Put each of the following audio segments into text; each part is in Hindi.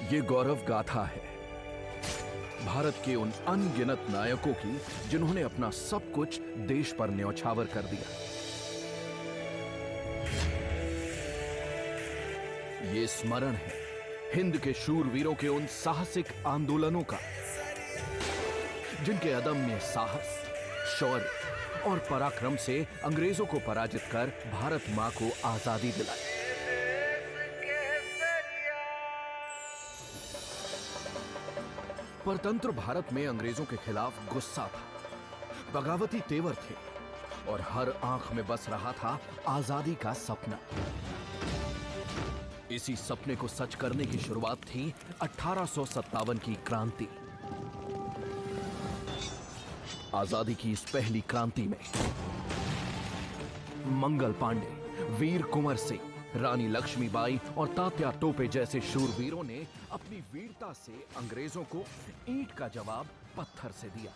ये गौरव गाथा है भारत के उन अनगिनत नायकों की जिन्होंने अपना सब कुछ देश पर न्यौछावर कर दिया। ये स्मरण है हिंद के शूरवीरों के उन साहसिक आंदोलनों का जिनके अदम्य साहस, शौर्य और पराक्रम से अंग्रेजों को पराजित कर भारत मां को आजादी दिलाई। परतंत्र भारत में अंग्रेजों के खिलाफ गुस्सा था, बगावती तेवर थे और हर आंख में बस रहा था आजादी का सपना। इसी सपने को सच करने की शुरुआत थी 1857 की क्रांति। आजादी की इस पहली क्रांति में मंगल पांडे, वीर कुंवर सिंह, रानी लक्ष्मीबाई और तात्या टोपे जैसे शूरवीरों ने अपनी वीरता से अंग्रेजों को ईंट का जवाब पत्थर से दिया।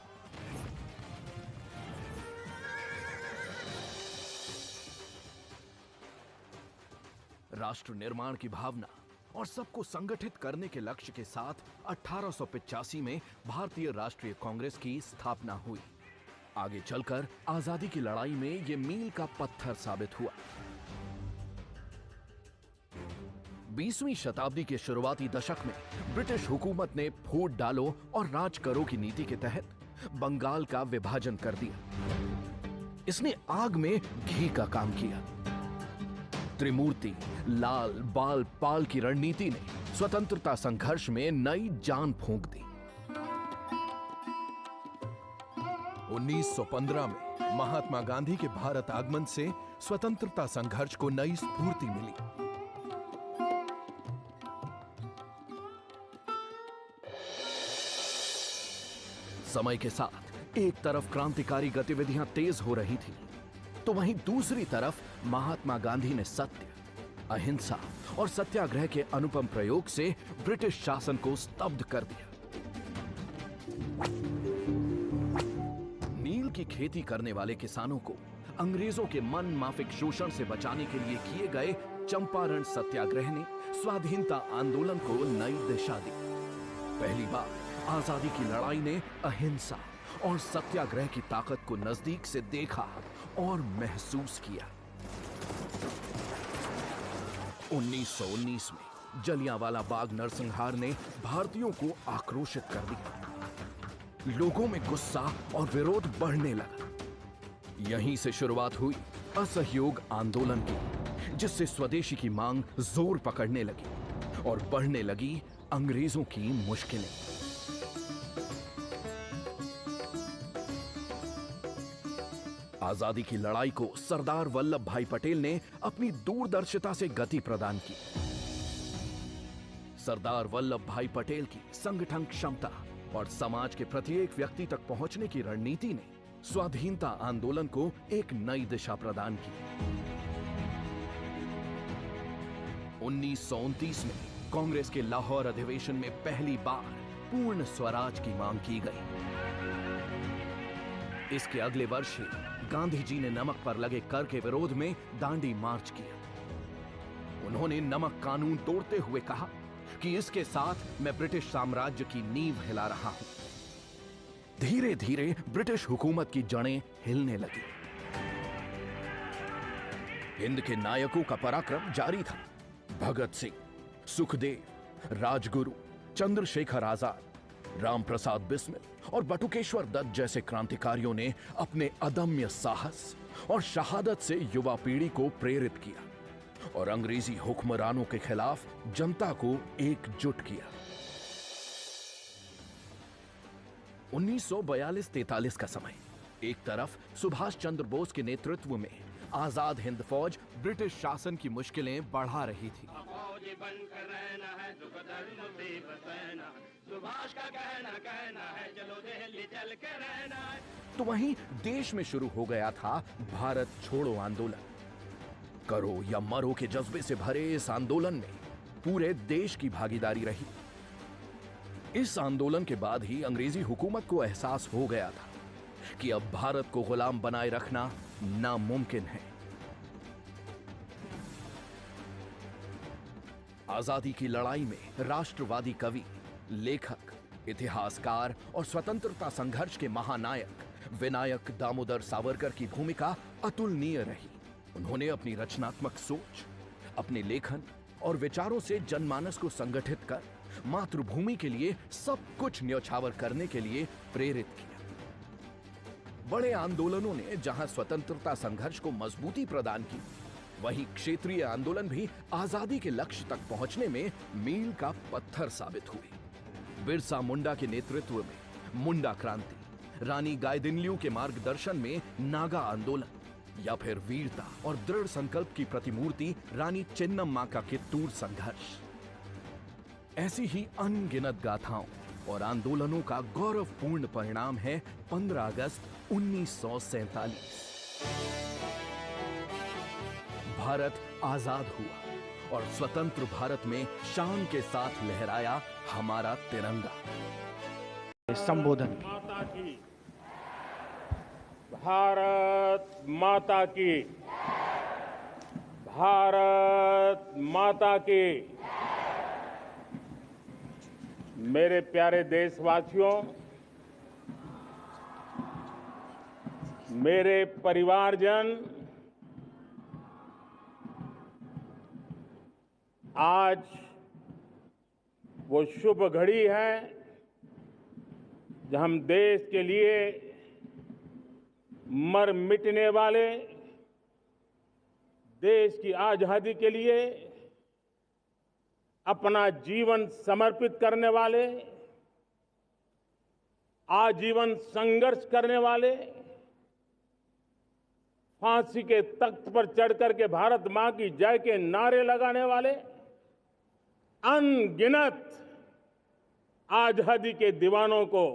राष्ट्र निर्माण की भावना और सबको संगठित करने के लक्ष्य के साथ 1885 में भारतीय राष्ट्रीय कांग्रेस की स्थापना हुई। आगे चलकर आजादी की लड़ाई में यह मील का पत्थर साबित हुआ। 20वीं शताब्दी के शुरुआती दशक में ब्रिटिश हुकूमत ने फूट डालो और राज करो की नीति के तहत बंगाल का विभाजन कर दिया। इसने आग में घी का काम किया। त्रिमूर्ति, लाल, बाल, पाल की रणनीति ने स्वतंत्रता संघर्ष में नई जान फूंक दी। 1915 में महात्मा गांधी के भारत आगमन से स्वतंत्रता संघर्ष को नई स्फूर्ति मिली। समय के साथ एक तरफ क्रांतिकारी गतिविधियां तेज हो रही थी, तो वहीं दूसरी तरफ महात्मा गांधी ने सत्य, अहिंसा और सत्याग्रह के अनुपम प्रयोग से ब्रिटिश शासन को स्तब्ध कर दिया। नील की खेती करने वाले किसानों को अंग्रेजों के मन माफिक शोषण से बचाने के लिए किए गए चंपारण सत्याग्रह ने स्वाधीनता आंदोलन को नई दिशा दी। पहली बार आजादी की लड़ाई ने अहिंसा और सत्याग्रह की ताकत को नजदीक से देखा और महसूस किया। 1919 में जलियांवाला बाग नरसंहार ने भारतीयों को आक्रोशित कर दिया। लोगों में गुस्सा और विरोध बढ़ने लगा। यहीं से शुरुआत हुई असहयोग आंदोलन की, जिससे स्वदेशी की मांग जोर पकड़ने लगी और बढ़ने लगी अंग्रेजों की मुश्किलें। आजादी की लड़ाई को सरदार वल्लभ भाई पटेल ने अपनी दूरदर्शिता से गति प्रदान की। सरदार वल्लभ भाई पटेल की संगठन क्षमता और समाज के प्रत्येक व्यक्ति तक पहुंचने की रणनीति ने स्वाधीनता आंदोलन को एक नई दिशा प्रदान की। 1929 में कांग्रेस के लाहौर अधिवेशन में पहली बार पूर्ण स्वराज की मांग की गई। इसके अगले वर्ष ही गांधी जी ने नमक पर लगे कर के विरोध में दांडी मार्च किया। उन्होंने नमक कानून तोड़ते हुए कहा कि इसके साथ मैं ब्रिटिश साम्राज्य की नींव हिला रहा हूं। धीरे धीरे ब्रिटिश हुकूमत की जड़ें हिलने लगी। हिंद के नायकों का पराक्रम जारी था। भगत सिंह, सुखदेव, राजगुरु, चंद्रशेखर आजाद, राम प्रसाद बिस्मिल और बटुकेश्वर दत्त जैसे क्रांतिकारियों ने अपने अदम्य साहस और शहादत से युवा पीढ़ी को प्रेरित किया और अंग्रेजी हुक्मरानों के खिलाफ जनता को एकजुट किया। 1942-43 का समय, एक तरफ सुभाष चंद्र बोस के नेतृत्व में आजाद हिंद फौज ब्रिटिश शासन की मुश्किलें बढ़ा रही थी। फौजी बनकर रहना है, दुख दर्द मुसीबत सहना, सुभाष का कहना है, चलो दिल्ली चल के रहना है। तो वहीं देश में शुरू हो गया था भारत छोड़ो आंदोलन। करो या मरो के जज्बे से भरे इस आंदोलन में पूरे देश की भागीदारी रही। इस आंदोलन के बाद ही अंग्रेजी हुकूमत को एहसास हो गया था कि अब भारत को गुलाम बनाए रखना नामुमकिन है। आजादी की लड़ाई में राष्ट्रवादी कवि, लेखक, इतिहासकार और स्वतंत्रता संघर्ष के महानायक विनायक दामोदर सावरकर की भूमिका अतुलनीय रही। उन्होंने अपनी रचनात्मक सोच, अपने लेखन और विचारों से जनमानस को संगठित कर मातृभूमि के लिए सब कुछ न्यौछावर करने के लिए प्रेरित किया। बड़े आंदोलनों ने जहां स्वतंत्रता संघर्ष को मजबूती प्रदान की, वहीं क्षेत्रीय आंदोलन भी आजादी के लक्ष्य तक पहुंचने में मील का पत्थर साबित हुए। बिरसा मुंडा के नेतृत्व में मुंडा क्रांति, रानी गाइदिन्ल्यू के मार्गदर्शन में नागा आंदोलन, या फिर वीरता और दृढ़ संकल्प की प्रतिमूर्ति रानी चेन्नम्मा का कित्तूर संघर्ष। ऐसी ही अनगिनत गाथाओं और आंदोलनों का गौरवपूर्ण परिणाम है 15 अगस्त 1947। भारत आजाद हुआ और स्वतंत्र भारत में शान के साथ लहराया हमारा तिरंगा। संबोधन। माता की, भारत माता की, भारत माता की। मेरे प्यारे देशवासियों, मेरे परिवारजन, आज वो शुभ घड़ी है जब हम देश के लिए मर मिटने वाले, देश की आजादी के लिए अपना जीवन समर्पित करने वाले, आजीवन संघर्ष करने वाले, फांसी के तख्त पर चढ़कर के भारत मां की जय के नारे लगाने वाले अनगिनत आजादी के दीवानों को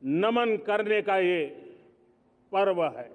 नमन करने का ये पर्व है।